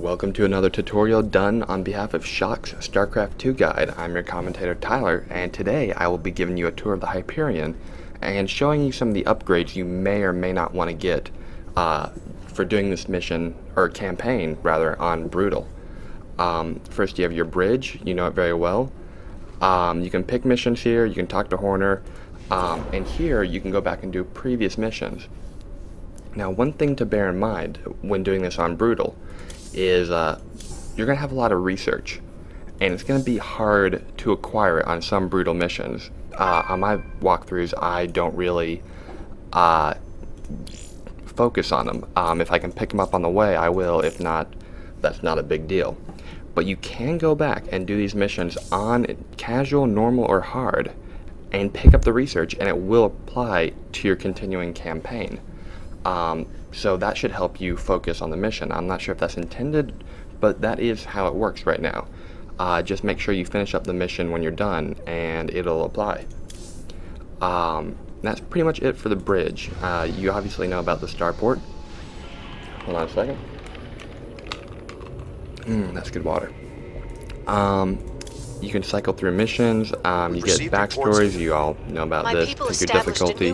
Welcome to another tutorial done on behalf of Shock's Starcraft 2 guide. I'm your commentator Tyler, and today I will be giving you a tour of the Hyperion and showing you some of the upgrades you may or may not want to get for doing this mission, or campaign rather, on Brutal. First you have your bridge, you know it very well. You can pick missions here, you can talk to Horner, and here you can go back and do previous missions. Now, one thing to bear in mind when doing this on Brutal is you're going to have a lot of research, and it's going to be hard to acquire it on some Brutal missions. On my walkthroughs, I don't really focus on them. If I can pick them up on the way, I will. If not, that's not a big deal. But you can go back and do these missions on casual, normal, or hard, and pick up the research, and it will apply to your continuing campaign. So that should help you focus on the mission. I'm not sure if that's intended, but that is how it works right now. Just make sure you finish up the mission when you're done, and it'll apply. That's pretty much it for the bridge. You obviously know about the starport. Hold on a second. That's good water. You can cycle through missions. You get backstories. You all know about this. Pick your difficulty.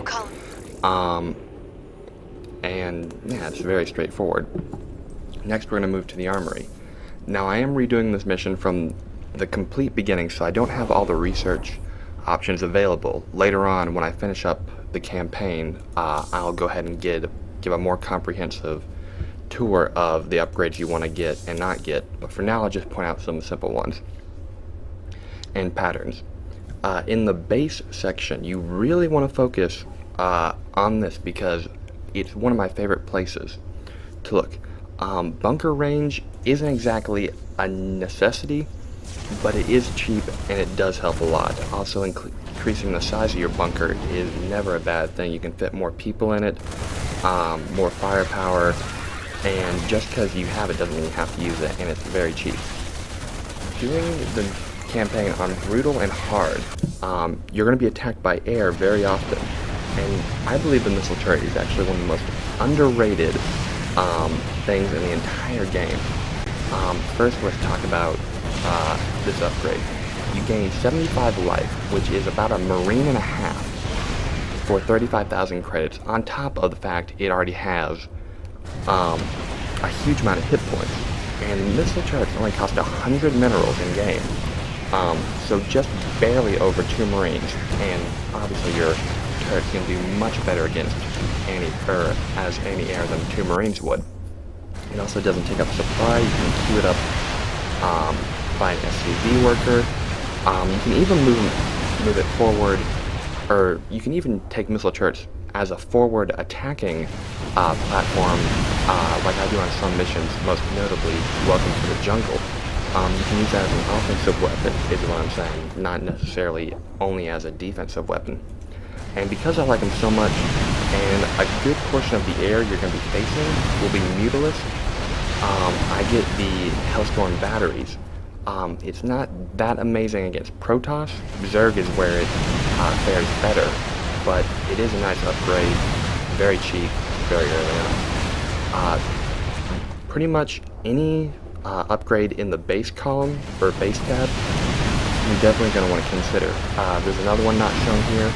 And yeah, it's very straightforward. Next, we're going to move to the armory. Now, I am redoing this mission from the complete beginning, so I don't have all the research options available. Later on, when I finish up the campaign, I'll go ahead and give a more comprehensive tour of the upgrades you want to get and not get. But for now, I'll just point out some simple ones and patterns. In the base section, you really want to focus on this because it's one of my favorite places to look. Bunker range isn't exactly a necessity, but it is cheap and it does help a lot. Also, increasing the size of your bunker is never a bad thing. You can fit more people in it, more firepower, and just because you have it doesn't mean you have to use it, and it's very cheap. Doing the campaign on Brutal and Hard, you're going to be attacked by air very often. And I believe the missile turret is actually one of the most underrated things in the entire game. First, let's talk about this upgrade. You gain 75 life, which is about a Marine and a half for 35,000 credits, on top of the fact it already has a huge amount of hit points. And missile turrets only cost 100 minerals in game, so just barely over 2 Marines, and obviously your turret's going to do much better against as anti-air than 2 Marines would. It also doesn't take up supply. You can queue it up by an SCV worker. You can even move it forward, or you can even take missile turrets as a forward attacking platform, like I do on some missions, most notably Welcome to the Jungle. You can use that as an offensive weapon, is what I'm saying, not necessarily only as a defensive weapon. And because I like them so much, and a good portion of the air you're going to be facing will be Mutalisk, I get the Hellstorm batteries. It's not that amazing against Protoss. Zerg is where it fares better, but it is a nice upgrade, very cheap, very early on. Pretty much any upgrade in the base column, or base tab, you're definitely going to want to consider. There's another one not shown here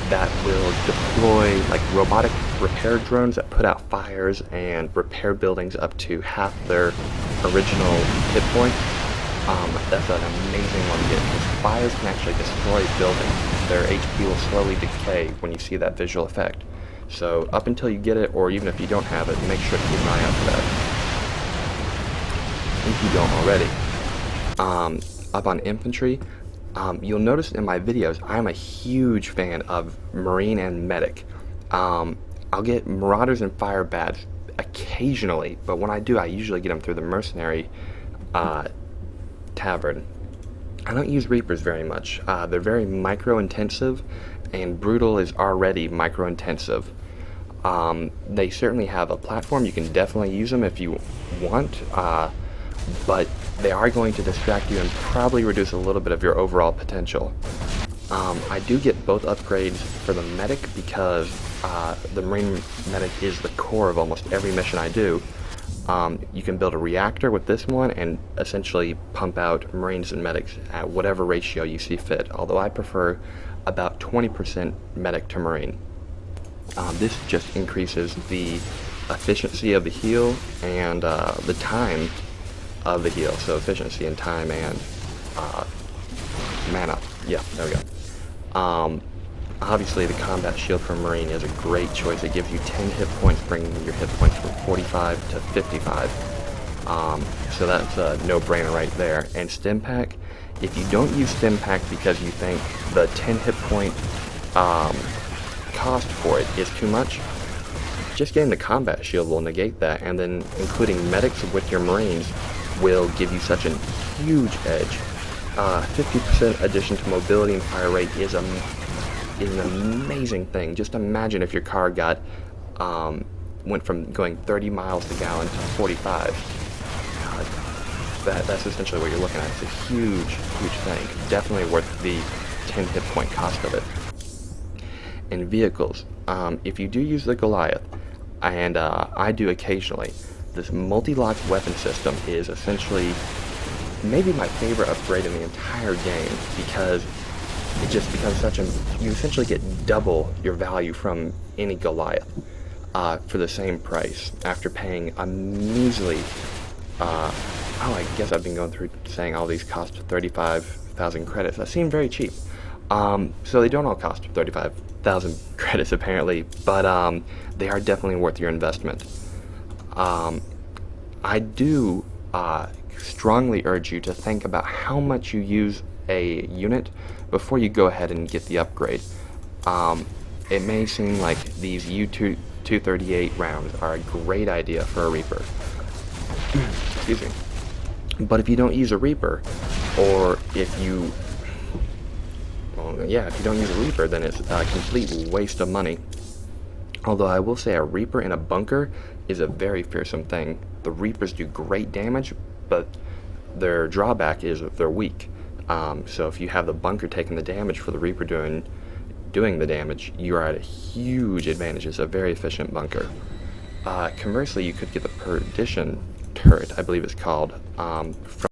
that will deploy like robotic repair drones that put out fires and repair buildings up to half their original hit point. That's an amazing one to get, because fires can actually destroy buildings. Their HP will slowly decay when you see that visual effect. So up until you get it, or even if you don't have it, make sure to keep an eye out for that, if you don't already. Up on infantry, you'll notice in my videos, I'm a huge fan of Marine and Medic. I'll get Marauders and Fire Bats occasionally, but when I do, I usually get them through the Mercenary Tavern. I don't use Reapers very much. They're very micro-intensive, and Brutal is already micro-intensive. They certainly have a platform. You can definitely use them if you want, but they are going to distract you and probably reduce a little bit of your overall potential. I do get both upgrades for the Medic because the Marine Medic is the core of almost every mission I do, You can build a reactor with this one and essentially pump out Marines and medics at whatever ratio you see fit, although I prefer about 20% medic to Marine. This just increases the efficiency of the heal and the time of the heal, so efficiency and time and mana. Yeah, there we go. Obviously, the combat shield for Marine is a great choice. It gives you 10 hit points, bringing your hit points from 45 to 55. So that's a no-brainer right there. And Stim Pack, if you don't use Stim Pack because you think the 10 hit point cost for it is too much, just getting the combat shield will negate that, and then including medics with your Marines will give you such a huge edge. 50% addition to mobility and fire rate is an amazing thing. Just imagine if your car went from going 30 miles to gallon to 45. That's essentially what you're looking at. It's a huge, huge thing. Definitely worth the 10 hit point cost of it. In vehicles, if you do use the Goliath, and I do occasionally, this multi-locked weapon system is essentially maybe my favorite upgrade in the entire game, because it just becomes you essentially get double your value from any Goliath for the same price after paying a measly, I guess I've been going through saying all these cost 35,000 credits. That seemed very cheap. So they don't all cost 35,000 credits apparently, but they are definitely worth your investment. I do strongly urge you to think about how much you use a unit before you go ahead and get the upgrade. It may seem like these U-238 rounds are a great idea for a Reaper. Excuse me. But if you don't use a Reaper, or if you don't use a Reaper, then it's a complete waste of money. Although I will say a Reaper in a bunker is a very fearsome thing. The Reapers do great damage, but their drawback is they're weak. So if you have the bunker taking the damage for the Reaper doing the damage, you are at a huge advantage. It's a very efficient bunker. Conversely, you could get the Perdition turret, I believe it's called, from